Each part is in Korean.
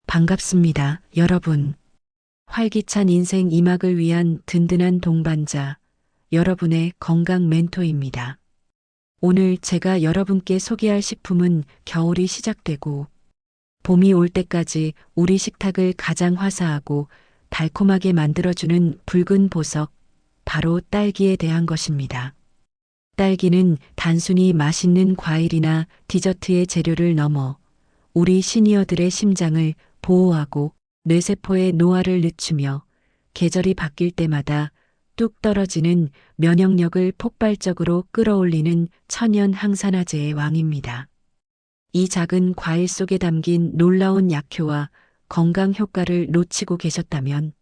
반갑습니다, 여러분. 활기찬 인생 2막을 위한 든든한 동반자, 여러분의 건강 멘토입니다. 오늘 제가 여러분께 소개할 식품은 겨울이 시작되고 봄이 올 때까지 우리 식탁을 가장 화사하고 달콤하게 만들어주는 붉은 보석, 바로 딸기에 대한 것입니다. 딸기는 단순히 맛있는 과일이나 디저트의 재료를 넘어 우리 시니어들의 심장을 보호하고 뇌세포의 노화를 늦추며 계절이 바뀔 때마다 뚝 떨어지는 면역력을 폭발적으로 끌어올리는 천연 항산화제의 왕입니다. 이 작은 과일 속에 담긴 놀라운 약효와 건강 효과를 놓치고 계셨다면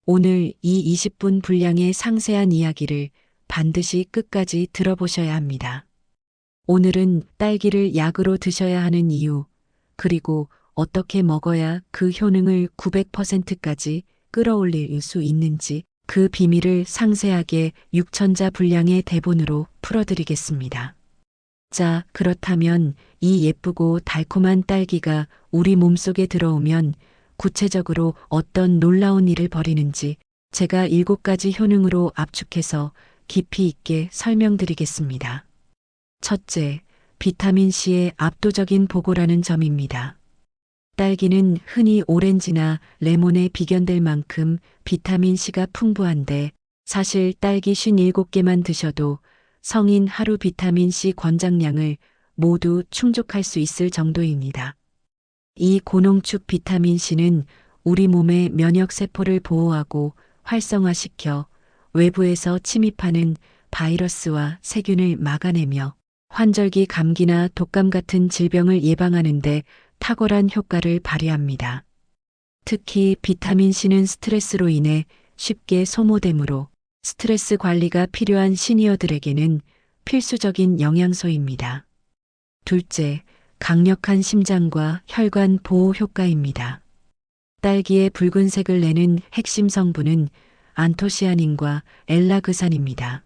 오늘 이 20분 분량의 상세한 이야기를 반드시 끝까지 들어보셔야 합니다. 오늘은 딸기를 약으로 드셔야 하는 이유, 그리고 어떻게 먹어야 그 효능을 900%까지 끌어올릴 수 있는지 그 비밀을 상세하게 6천자 분량의 대본으로 풀어드리겠습니다. 자, 그렇다면 이 예쁘고 달콤한 딸기가 우리 몸속에 들어오면 구체적으로 어떤 놀라운 일을 벌이는지 제가 7가지 효능으로 압축해서 깊이 있게 설명드리겠습니다. 첫째, 비타민C의 압도적인 보고라는 점입니다. 딸기는 흔히 오렌지나 레몬에 비견될 만큼 비타민C가 풍부한데 사실 딸기 57개만 드셔도 성인 하루 비타민C 권장량을 모두 충족할 수 있을 정도입니다. 이 고농축 비타민C는 우리 몸의 면역세포를 보호하고 활성화시켜 외부에서 침입하는 바이러스와 세균을 막아내며 환절기 감기나 독감 같은 질병을 예방하는 데 탁월한 효과를 발휘합니다. 특히 비타민C는 스트레스로 인해 쉽게 소모되므로 스트레스 관리가 필요한 시니어들에게는 필수적인 영양소입니다. 둘째, 강력한 심장과 혈관 보호 효과입니다. 딸기의 붉은색을 내는 핵심 성분은 안토시아닌과 엘라그산입니다.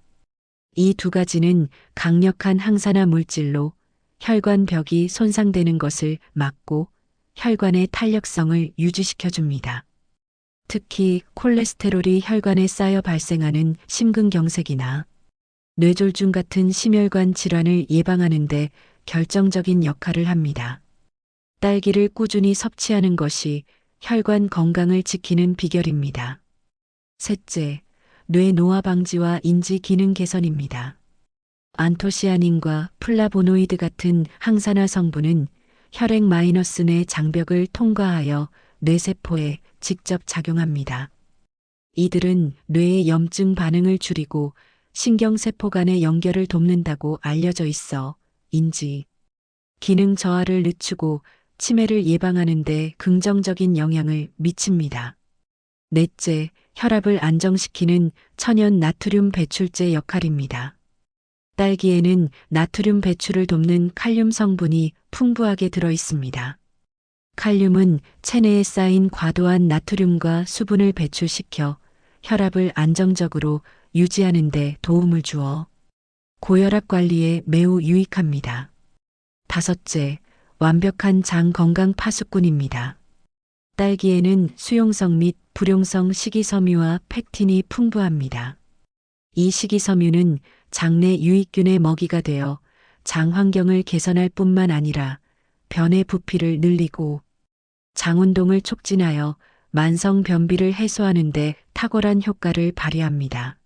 이 두 가지는 강력한 항산화 물질로 혈관 벽이 손상되는 것을 막고 혈관의 탄력성을 유지시켜줍니다. 특히 콜레스테롤이 혈관에 쌓여 발생하는 심근경색이나 뇌졸중 같은 심혈관 질환을 예방하는 데 결정적인 역할을 합니다. 딸기를 꾸준히 섭취하는 것이 혈관 건강을 지키는 비결입니다. 셋째, 뇌 노화 방지와 인지 기능 개선입니다. 안토시아닌과 플라보노이드 같은 항산화 성분은 혈액 마이너스 뇌 장벽을 통과하여 뇌세포에 직접 작용합니다. 이들은 뇌의 염증 반응을 줄이고 신경세포 간의 연결을 돕는다고 알려져 있어 인지, 기능 저하를 늦추고 치매를 예방하는 데 긍정적인 영향을 미칩니다. 넷째, 혈압을 안정시키는 천연 나트륨 배출제 역할입니다. 딸기에는 나트륨 배출을 돕는 칼륨 성분이 풍부하게 들어 있습니다. 칼륨은 체내에 쌓인 과도한 나트륨과 수분을 배출시켜 혈압을 안정적으로 유지하는 데 도움을 주어 고혈압 관리에 매우 유익합니다. 다섯째, 완벽한 장 건강 파수꾼입니다. 딸기에는 수용성 및 불용성 식이섬유와 팩틴이 풍부합니다. 이 식이섬유는 장내 유익균의 먹이가 되어 장 환경을 개선할 뿐만 아니라 변의 부피를 늘리고 장 운동을 촉진하여 만성 변비를 해소하는 데 탁월한 효과를 발휘합니다.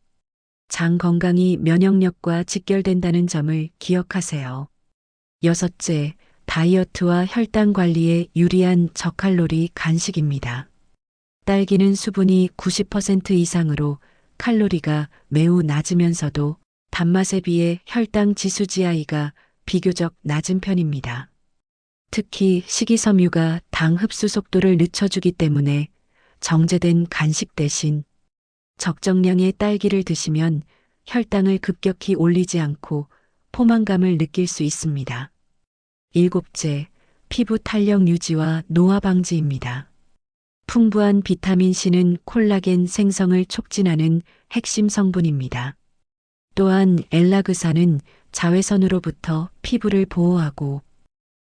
장 건강이 면역력과 직결된다는 점을 기억하세요. 여섯째, 다이어트와 혈당 관리에 유리한 저칼로리 간식입니다. 딸기는 수분이 90% 이상으로 칼로리가 매우 낮으면서도 단맛에 비해 혈당 지수 GI가 비교적 낮은 편입니다. 특히 식이섬유가 당 흡수 속도를 늦춰주기 때문에 정제된 간식 대신 적정량의 딸기를 드시면 혈당을 급격히 올리지 않고 포만감을 느낄 수 있습니다. 일곱째, 피부 탄력 유지와 노화 방지입니다. 풍부한 비타민C는 콜라겐 생성을 촉진하는 핵심 성분입니다. 또한 엘라그산은 자외선으로부터 피부를 보호하고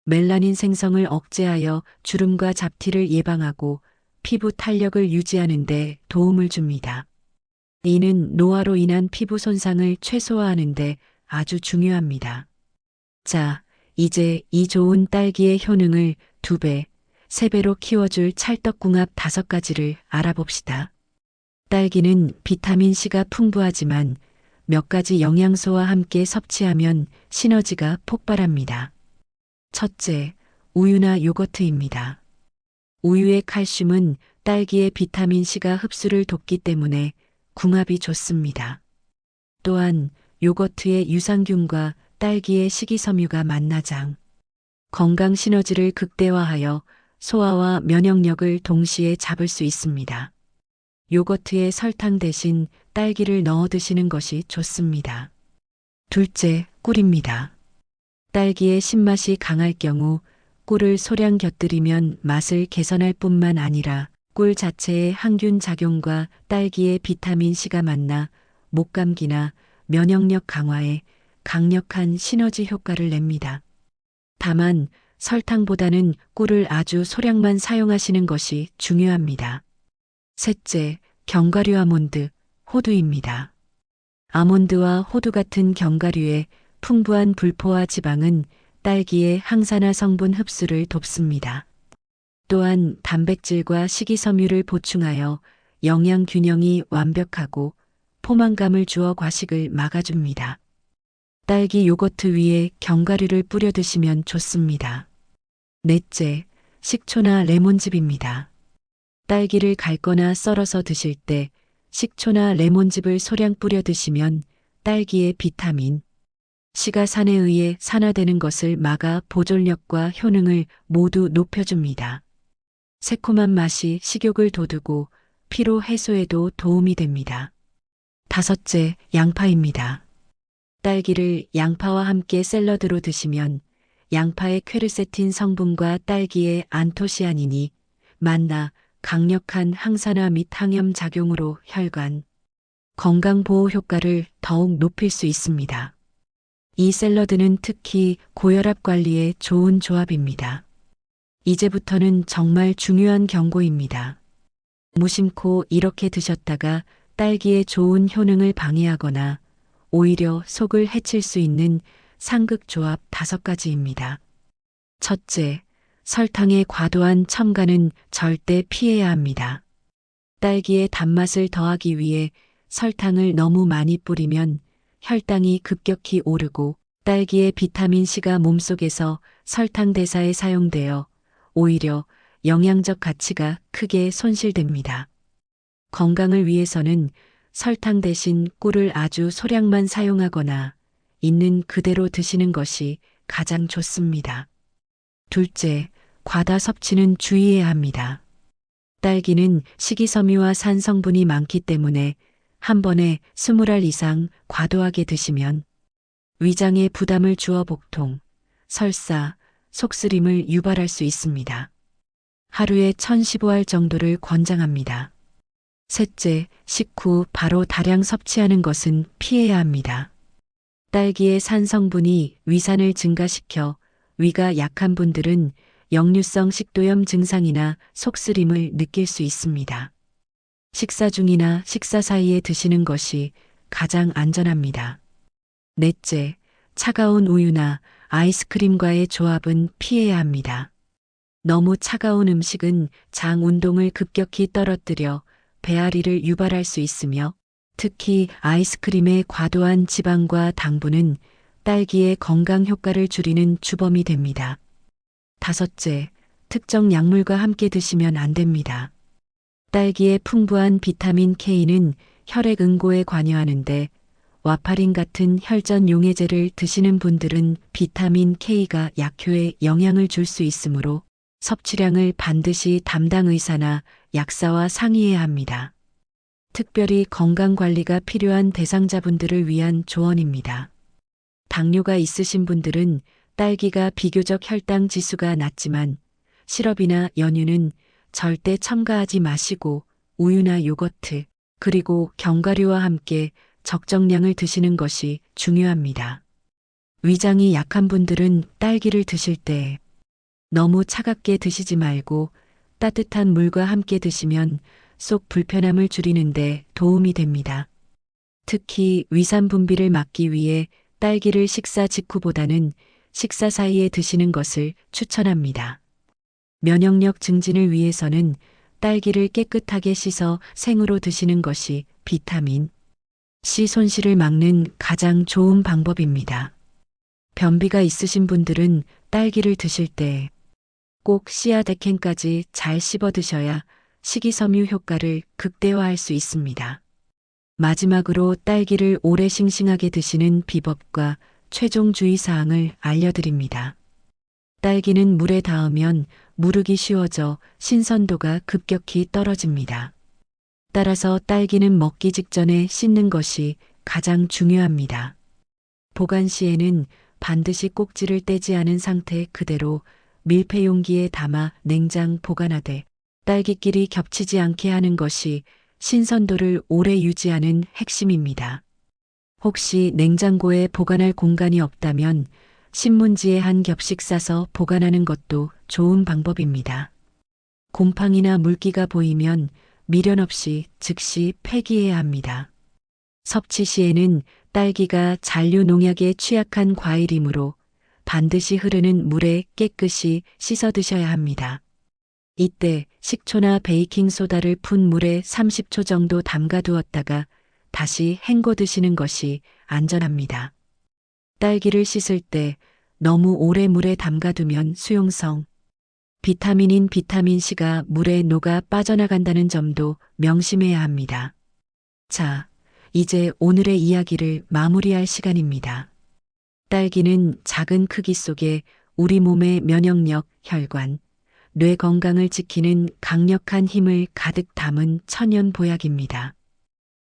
멜라닌 생성을 억제하여 주름과 잡티를 예방하고 피부 탄력을 유지하는 데 도움을 줍니다. 이는 노화로 인한 피부 손상을 최소화하는 데 아주 중요합니다. 자, 이제 이 좋은 딸기의 효능을 2배, 3배로 키워줄 찰떡궁합 5가지를 알아봅시다. 딸기는 비타민C가 풍부하지만 몇 가지 영양소와 함께 섭취하면 시너지가 폭발합니다. 첫째, 우유나 요거트입니다. 우유의 칼슘은 딸기의 비타민C가 흡수를 돕기 때문에 궁합이 좋습니다. 또한 요거트의 유산균과 딸기의 식이섬유가 만나장 건강 시너지를 극대화하여 소화와 면역력을 동시에 잡을 수 있습니다. 요거트에 설탕 대신 딸기를 넣어 드시는 것이 좋습니다. 둘째, 꿀입니다. 딸기의 신맛이 강할 경우 꿀을 소량 곁들이면 맛을 개선할 뿐만 아니라 꿀 자체의 항균 작용과 딸기의 비타민C가 만나 목감기나 면역력 강화에 강력한 시너지 효과를 냅니다. 다만 설탕보다는 꿀을 아주 소량만 사용하시는 것이 중요합니다. 셋째, 견과류 아몬드, 호두입니다. 아몬드와 호두 같은 견과류의 풍부한 불포화 지방은 딸기의 항산화 성분 흡수를 돕습니다. 또한 단백질과 식이섬유를 보충하여 영양 균형이 완벽하고 포만감을 주어 과식을 막아줍니다. 딸기 요거트 위에 견과류를 뿌려 드시면 좋습니다. 넷째, 식초나 레몬즙입니다. 딸기를 갈거나 썰어서 드실 때 식초나 레몬즙을 소량 뿌려 드시면 딸기의 비타민 C가 산에 의해 산화되는 것을 막아 보존력과 효능을 모두 높여줍니다. 새콤한 맛이 식욕을 돋우고 피로 해소에도 도움이 됩니다. 다섯째, 양파입니다. 딸기를 양파와 함께 샐러드로 드시면 양파의 퀘르세틴 성분과 딸기의 안토시아닌이 만나 강력한 항산화 및 항염 작용으로 혈관, 건강 보호 효과를 더욱 높일 수 있습니다. 이 샐러드는 특히 고혈압 관리에 좋은 조합입니다. 이제부터는 정말 중요한 경고입니다. 무심코 이렇게 드셨다가 딸기의 좋은 효능을 방해하거나 오히려 속을 해칠 수 있는 상극 조합 5가지입니다. 첫째, 설탕의 과도한 첨가는 절대 피해야 합니다. 딸기의 단맛을 더하기 위해 설탕을 너무 많이 뿌리면 혈당이 급격히 오르고 딸기의 비타민C가 몸속에서 설탕 대사에 사용되어 오히려 영양적 가치가 크게 손실됩니다. 건강을 위해서는 설탕 대신 꿀을 아주 소량만 사용하거나 있는 그대로 드시는 것이 가장 좋습니다. 둘째, 과다 섭취는 주의해야 합니다. 딸기는 식이섬유와 산 성분이 많기 때문에 한 번에 20알 이상 과도하게 드시면 위장에 부담을 주어 복통, 설사, 속쓰림을 유발할 수 있습니다. 하루에 1015알 정도를 권장합니다. 셋째, 식후 바로 다량 섭취하는 것은 피해야 합니다. 딸기의 산 성분이 위산을 증가시켜 위가 약한 분들은 역류성 식도염 증상이나 속쓰림을 느낄 수 있습니다. 식사 중이나 식사 사이에 드시는 것이 가장 안전합니다. 넷째, 차가운 우유나 아이스크림과의 조합은 피해야 합니다. 너무 차가운 음식은 장 운동을 급격히 떨어뜨려 배앓이를 유발할 수 있으며 특히 아이스크림의 과도한 지방과 당분은 딸기의 건강 효과를 줄이는 주범이 됩니다. 다섯째, 특정 약물과 함께 드시면 안 됩니다. 딸기의 풍부한 비타민 K는 혈액 응고에 관여하는데 와파린 같은 혈전 용해제를 드시는 분들은 비타민 K가 약효에 영향을 줄 수 있으므로 섭취량을 반드시 담당 의사나 약사와 상의해야 합니다. 특별히 건강관리가 필요한 대상자분들을 위한 조언입니다. 당뇨가 있으신 분들은 딸기가 비교적 혈당 지수가 낮지만 시럽이나 연유는 절대 첨가하지 마시고 우유나 요거트 그리고 견과류와 함께 적정량을 드시는 것이 중요합니다. 위장이 약한 분들은 딸기를 드실 때 너무 차갑게 드시지 말고 따뜻한 물과 함께 드시면 속 불편함을 줄이는데 도움이 됩니다. 특히 위산 분비를 막기 위해 딸기를 식사 직후보다는 식사 사이에 드시는 것을 추천합니다. 면역력 증진을 위해서는 딸기를 깨끗하게 씻어 생으로 드시는 것이 비타민 C 손실을 막는 가장 좋은 방법입니다. 변비가 있으신 분들은 딸기를 드실 때 꼭 씨앗 액행까지 잘 씹어 드셔야 식이섬유 효과를 극대화할 수 있습니다. 마지막으로 딸기를 오래 싱싱하게 드시는 비법과 최종 주의사항을 알려드립니다. 딸기는 물에 닿으면 무르기 쉬워져 신선도가 급격히 떨어집니다. 따라서 딸기는 먹기 직전에 씻는 것이 가장 중요합니다. 보관 시에는 반드시 꼭지를 떼지 않은 상태 그대로 밀폐 용기에 담아 냉장 보관하되 딸기끼리 겹치지 않게 하는 것이 신선도를 오래 유지하는 핵심입니다. 혹시 냉장고에 보관할 공간이 없다면 신문지에 한 겹씩 싸서 보관하는 것도 좋은 방법입니다. 곰팡이나 물기가 보이면 미련 없이 즉시 폐기해야 합니다. 섭취 시에는 딸기가 잔류 농약에 취약한 과일이므로 반드시 흐르는 물에 깨끗이 씻어 드셔야 합니다. 이때 식초나 베이킹소다를 푼 물에 30초 정도 담가 두었다가 다시 헹궈 드시는 것이 안전합니다. 딸기를 씻을 때 너무 오래 물에 담가두면 수용성, 비타민인 비타민C가 물에 녹아 빠져나간다는 점도 명심해야 합니다. 자, 이제 오늘의 이야기를 마무리할 시간입니다. 딸기는 작은 크기 속에 우리 몸의 면역력, 혈관, 뇌 건강을 지키는 강력한 힘을 가득 담은 천연 보약입니다.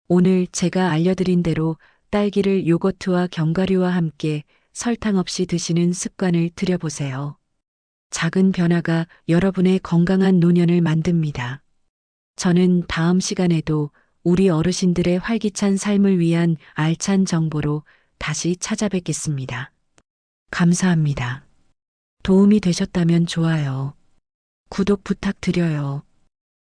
오늘 제가 알려드린 대로 딸기를 요거트와 견과류와 함께 설탕 없이 드시는 습관을 들여보세요. 작은 변화가 여러분의 건강한 노년을 만듭니다. 저는 다음 시간에도 우리 어르신들의 활기찬 삶을 위한 알찬 정보로 다시 찾아뵙겠습니다. 감사합니다. 도움이 되셨다면 좋아요, 구독 부탁드려요.